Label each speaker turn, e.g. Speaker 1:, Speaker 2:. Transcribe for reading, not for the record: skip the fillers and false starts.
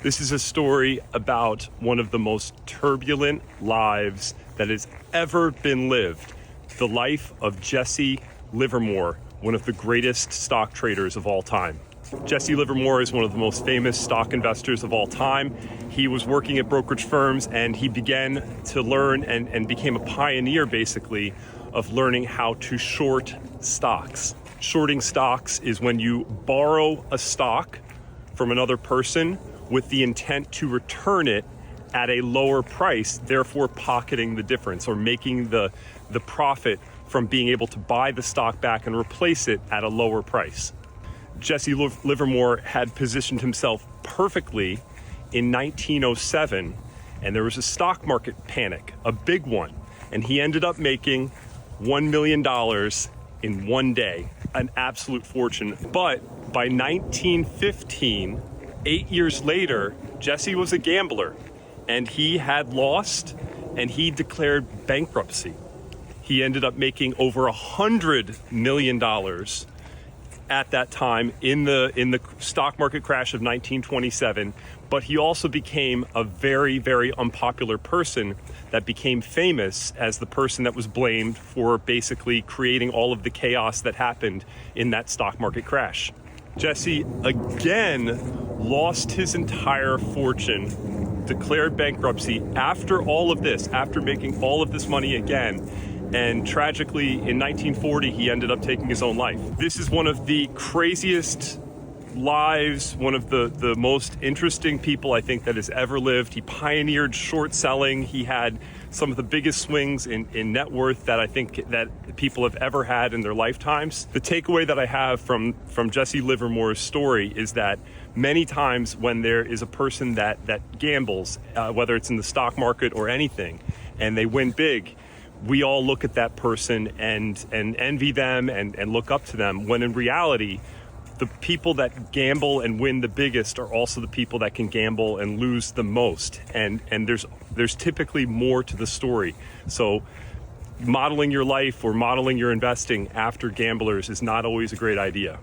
Speaker 1: This is a story about one of the most turbulent lives that has ever been lived. The life of Jesse Livermore, one of the greatest stock traders of all time. Jesse Livermore is one of the most famous stock investors of all time. He was working at brokerage firms and he began to learn and became a pioneer, basically, of learning how to short stocks. Shorting stocks is when you borrow a stock from another person with the intent to return it at a lower price, therefore pocketing the difference or making the profit from being able to buy the stock back and replace it at a lower price. Jesse Livermore had positioned himself perfectly in 1907, and there was a stock market panic, a big one, and he ended up making $1 million in one day, an absolute fortune. But by 1915, 8 years later, Jesse was a gambler and he had lost and he declared bankruptcy. He ended up making over $100 million at that time in the stock market crash of 1927, but he also became a very, very unpopular person that became famous as the person that was blamed for basically creating all of the chaos that happened in that stock market crash. Jesse again lost his entire fortune, declared bankruptcy after all of this, after making all of this money again. And tragically, in 1940, he ended up taking his own life. This is one of the craziest lives, one of the most interesting people I think that has ever lived. He pioneered short selling. He had some of the biggest swings in net worth that I think that people have ever had in their lifetimes. The takeaway that I have from Jesse Livermore's story is that many times when there is a person that gambles, whether it's in the stock market or anything, and they win big, we all look at that person and envy them and look up to them, when in reality, the people that gamble and win the biggest are also the people that can gamble and lose the most. And there's typically more to the story. So modeling your life or modeling your investing after gamblers is not always a great idea.